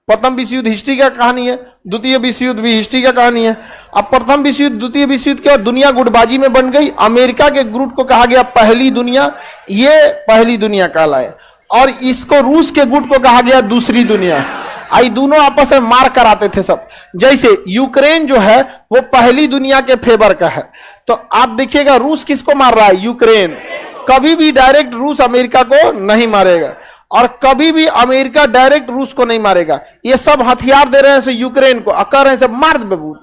प्रथम विश्व युद्ध हिस्ट्री का कहानी है, द्वितीय विश्व युद्ध भी हिस्ट्री का कहानी है। अब प्रथम विश्व युद्ध द्वितीय विश्व युद्ध के बाद दुनिया गुटबाजी में बन गई। अमेरिका के गुट को कहा गया पहली दुनिया, ये पहली दुनिया कहलाए, और इसको रूस के गुट को कहा गया दूसरी दुनिया। आई दोनों आपस में मार कराते थे सब। जैसे यूक्रेन जो है वो पहली दुनिया के फेवर का है, तो आप देखिएगा रूस किसको मार रहा है, यूक्रेन। कभी भी डायरेक्ट रूस अमेरिका को नहीं मारेगा, और कभी भी अमेरिका डायरेक्ट रूस को नहीं मारेगा। ये सब हथियार दे रहे हैं यूक्रेन को, कह रहे हैं सब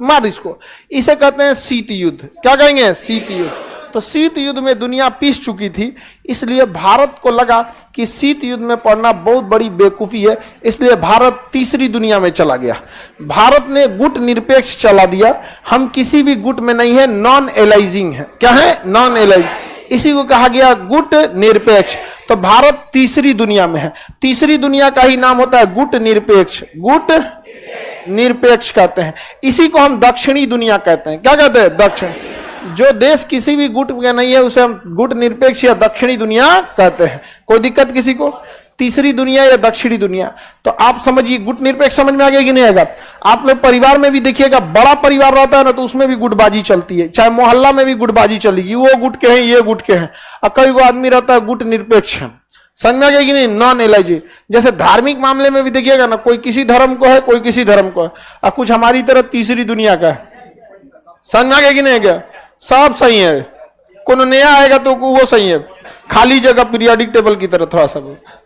मार इसको। इसे कहते हैं शीत युद्ध। क्या कहेंगे, शीत युद्ध। तो शीत युद्ध में दुनिया पीस चुकी थी, इसलिए भारत को लगा कि शीत युद्ध में पड़ना बहुत बड़ी बेवकूफी है, इसलिए भारत तीसरी दुनिया में चला गया। भारत ने गुट निरपेक्ष चला दिया। हम किसी भी गुट में नहीं है, नॉन एलाइजिंग है। क्या है, नॉन एलाइजिंग, इसी को कहा गया गुट निरपेक्ष। तो भारत तीसरी दुनिया में है। तीसरी दुनिया का ही नाम होता है गुट निरपेक्ष। गुट निरपेक्ष कहते हैं। इसी को हम दक्षिणी दुनिया कहते हैं। क्या कहते हैं, दक्षिण। जो देश किसी भी गुट में नहीं है उसे हम गुट निरपेक्ष या दक्षिणी दुनिया कहते हैं। कोई दिक्कत किसी को, तीसरी दुनिया या दक्षिणी दुनिया। तो आप समझिए गुट निरपेक्ष समझ में आ गया कि नहीं आएगा। आप लोग परिवार में भी देखिएगा, बड़ा परिवार रहता है ना तो उसमें भी गुटबाजी चलती है, चाहे मोहल्ला में भी गुटबाजी चलेगी। वो गुट के हैं, ये गुट के हैं, और कई गो आदमी रहता है गुट निरपेक्ष है। समझ में आ गया कि नहीं, नॉन एलाइजी। जैसे धार्मिक मामले में भी देखिएगा ना, कोई किसी धर्म को है, कोई किसी धर्म को है, और कुछ हमारी तरह तीसरी दुनिया का है। समझ में आ गया कि नहीं गया, सब सही है। कौन नया आएगा तो वो सही है, खाली जगह पीरियोडिक टेबल की तरह थोड़ा सा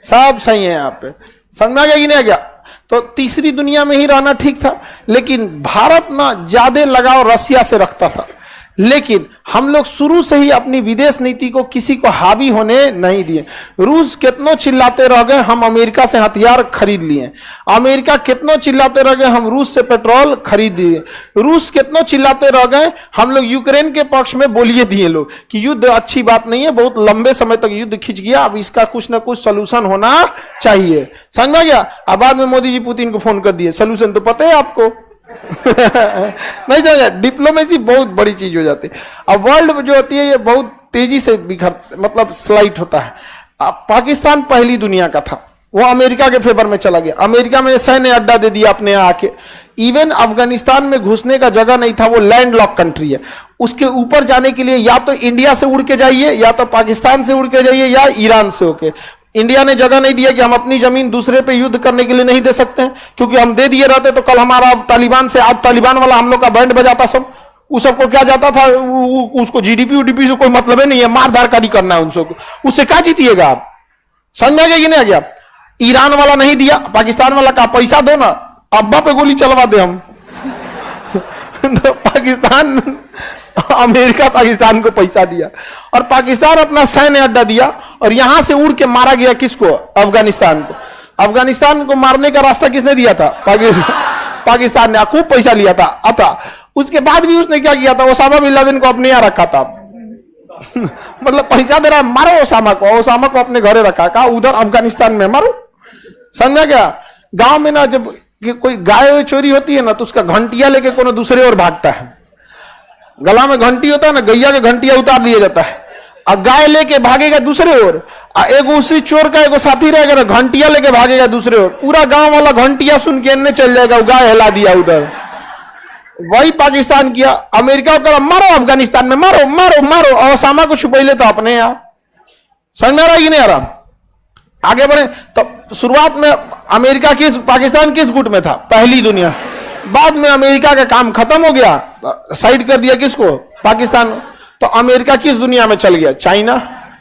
सब सही है यहाँ पे। समझ में आ गया कि नहीं आ गया। तो तीसरी दुनिया में ही रहना ठीक था, लेकिन भारत ना ज्यादा लगाव रसिया से रखता था। लेकिन हम लोग शुरू से ही अपनी विदेश नीति को किसी को हावी होने नहीं दिए। रूस कितनों चिल्लाते रह गए, हम अमेरिका से हथियार खरीद लिए। अमेरिका कितनों चिल्लाते रह गए, हम रूस से पेट्रोल खरीद लिए। रूस कितनों चिल्लाते रह गए, हम लोग यूक्रेन के पक्ष में बोलिए दिए लोग कि युद्ध अच्छी बात नहीं है, बहुत लंबे समय तक युद्ध खिंच गया, अब इसका कुछ ना कुछ सोल्यूशन होना चाहिए। समझ में आ गया। अब बाद में मोदी जी पुतिन को फोन कर दिए, सोल्यूशन तो पता है आपको। नहीं जाएगा। डिप्लोमेसी बहुत बड़ी चीज हो जाती है। अब वर्ल्ड जो होती है ये बहुत तेजी से बिखर मतलब स्लाइड होता है। अब पाकिस्तान पहली दुनिया का था, वो अमेरिका के फेवर में चला गया। अमेरिका में सैन्य अड्डा दे दिया अपने यहाँ आके। इवन अफगानिस्तान में घुसने का जगह नहीं था, वो लैंड लॉक कंट्री है। उसके ऊपर जाने के लिए या तो इंडिया से उड़ के जाइए, या तो पाकिस्तान से उड़ के जाइए, या ईरान से होके। इंडिया ने जगह नहीं दिया कि हम अपनी जमीन दूसरे पे युद्ध करने के लिए नहीं दे सकते हैं, क्योंकि हम दे दिए रहते तो कल हमारा तालिबान से, आज तालिबान वाला हम लोग का बैंड बजाता सब। उस सबको क्या जाता था, उसको जीडीपी उडीपी से कोई मतलब ही नहीं है, मारधार कारी करना है उनको, उससे क्या जीतिएगा आप। समझ आ गया कि नहीं आ गया। ईरान वाला नहीं दिया, पाकिस्तान वाला का पैसा दो ना, अब्बा पे गोली चलवा दे हम। तो पाकिस्तान, अमेरिका पाकिस्तान को पैसा दिया, और पाकिस्तान अपना सैन्य अड्डा दिया, और यहां से उड़ के मारा गया किसको, अफगानिस्तान को। अफगानिस्तान को मारने का रास्ता किसने दिया था, पाकिस्तान ने। खूब पैसा लिया था अता। उसके बाद भी उसने क्या किया था, ओसामा बिन लादेन को अपने यहां रखा था। मतलब पैसा दे रहा है, मारो ओसामा को, ओसामा को अपने घरे रखा, कहा उधर अफगानिस्तान में मारो। समझा क्या। गांव में ना जब कोई गाय चोरी होती है ना, तो उसका घंटिया लेके कोनो दूसरे ओर भागता है। गला में घंटी होता है ना, गैया के घंटिया उतार लिया जाता है, और गाय लेके भागेगा दूसरे ओर। एक उसी चोर का एक साथी रहेगा ना, घंटिया लेके भागेगा दूसरे ओर। पूरा गांव वाला घंटिया सुन के इन्हें चल जाएगा, गाय हिला दिया उधर। वही पाकिस्तान किया। अमेरिका को मारो अफगानिस्तान में, मारो मारो मारो, और ओसामा को छुपा लेता अपने यहां। समझ में आ रहा है कि नहीं आ रहा। आगे बढ़े तो शुरुआत में अमेरिका किस, पाकिस्तान किस गुट में था, पहली दुनिया। बाद में अमेरिका का काम खत्म हो गया, साइड कर दिया किसको, पाकिस्तान। तो अमेरिका किस दुनिया में चल गया, चाइना।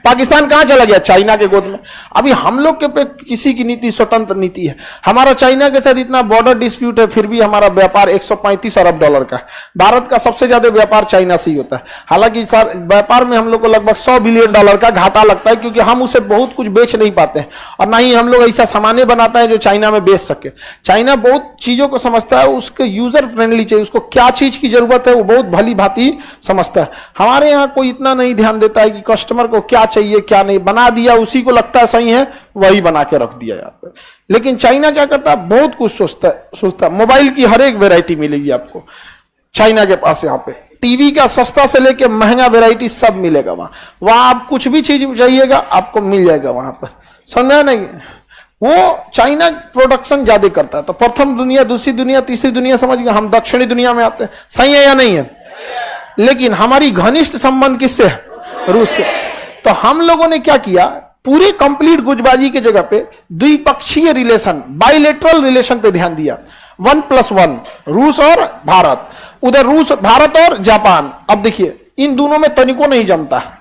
पाकिस्तान कहां चला गया, चाइना के गोद में। अभी हम लोग के पे किसी की नीति स्वतंत्र नीति है। हमारा चाइना के साथ इतना बॉर्डर डिस्प्यूट है, फिर भी हमारा व्यापार 135 अरब डॉलर का है। भारत का सबसे ज्यादा व्यापार चाइना से ही होता है। हालांकि व्यापार में हम लोग को लगभग 100 बिलियन डॉलर का घाटा लगता है, क्योंकि हम उसे बहुत कुछ बेच नहीं पाते हैं, और ना ही हम लोग ऐसा सामान्य बनाता है जो चाइना में बेच सके। चाइना बहुत चीजों को समझता है, उसके यूजर फ्रेंडली चाहिए, उसको क्या चीज की जरूरत है वो बहुत भली भांति समझता है। हमारे यहाँ कोई इतना नहीं ध्यान देता है कि कस्टमर को क्या चाहिए क्या नहीं, बना दिया उसी को लगता है सही है, वही बना के रख दिया यहाँ पे। लेकिन चाइना क्या करता है, बहुत कुछ सोचता है। मोबाइल की हर एक वेराइटी मिलेगी आपको चाइना के पास। यहाँ पे टीवी का सस्ता से लेके महंगा वेराइटी सब मिलेगा वहां। वहां आप कुछ भी चीज चाहिएगा आपको मिल जाएगा वहां पर। समझा नहीं। वो चाइना प्रोडक्शन ज्यादा करता है। तो प्रथम दुनिया, दूसरी दुनिया, तीसरी दुनिया समझ गए, हम दक्षिणी दुनिया में आते हैं। सही है या नहीं है? लेकिन हमारी घनिष्ठ संबंध किससे है? रूस से। तो हम लोगों ने क्या किया, पूरे कंप्लीट गुटबाजी के जगह पे द्विपक्षीय रिलेशन, बाइलेटरल रिलेशन पे ध्यान दिया। 1+1 रूस और भारत, उधर रूस, भारत और जापान। अब देखिए इन दोनों में तनिको नहीं जमता है।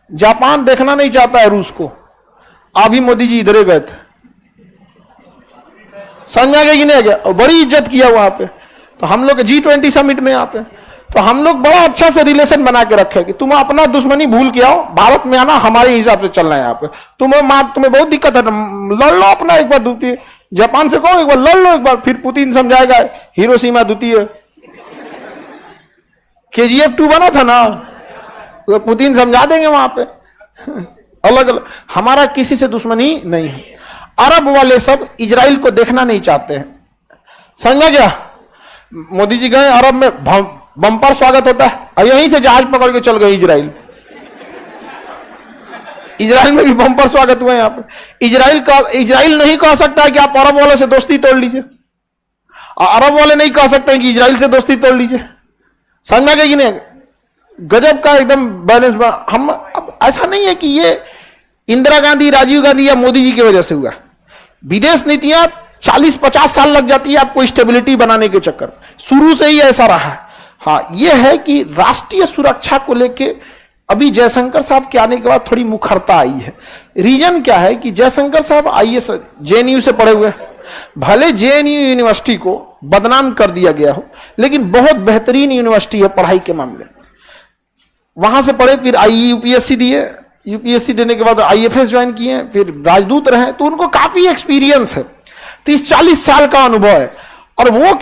जापान देखना नहीं चाहता है रूस को। अभी मोदी जी इधर गए थे, समझा गया कि नहीं गया, और बड़ी इज्जत किया वहां पे। तो हम लोग G20 समिट में यहाँ पे, तो हम लोग बड़ा अच्छा से रिलेशन बना के रखे कि तुम अपना दुश्मनी भूल के आओ, भारत में आना, हमारे हिसाब से चलना है यहाँ पे। तुम्हें बहुत दिक्कत है, लड़ लो अपना एक बार द्वितीय, जापान से कहो एक बार लड़ लो एक बार, फिर पुतिन समझाएगा। हिरोशिमा द्वितीय, KGF 2 बना था ना, तो पुतिन समझा देंगे वहां पे। अलग अलग, हमारा किसी से दुश्मनी नहीं है। अरब वाले सब इजराइल को देखना नहीं चाहते हैं, समझा क्या? मोदी जी गए अरब में, बम्पर स्वागत होता है, और यहीं से जहाज पकड़ के चल गए इजराइल। इजराइल में भी बम्पर स्वागत हुआ यहाँ पे। इजराइल नहीं कह सकता है कि आप अरब वालों से दोस्ती तोड़ लीजिए, और अरब वाले नहीं कह सकते हैं कि इजराइल से दोस्ती तोड़ लीजिए। समझ में गई कि नहीं? गजब का एकदम बैलेंस। हम अब ऐसा नहीं है कि ये इंदिरा गांधी, राजीव गांधी या मोदी जी की वजह से हुआ। विदेश नीतियां 40-50 साल लग जाती है आपको स्टेबिलिटी बनाने के चक्कर, शुरू से ही ऐसा रहा है। हाँ, यह है कि राष्ट्रीय सुरक्षा को लेके अभी जयशंकर साहब के आने के बाद थोड़ी मुखरता आई है। रीजन क्या है कि जयशंकर साहब IAS JNU से पढ़े हुए, भले JNU यूनिवर्सिटी को बदनाम कर दिया गया हो, लेकिन बहुत बेहतरीन यूनिवर्सिटी है पढ़ाई के मामले। वहां से पढ़े, फिर UPSC दिए, UPSC देने के बाद IFS ज्वाइन किए, फिर राजदूत रहे, तो उनको काफी एक्सपीरियंस है, 30-40 साल का अनुभव है। और वो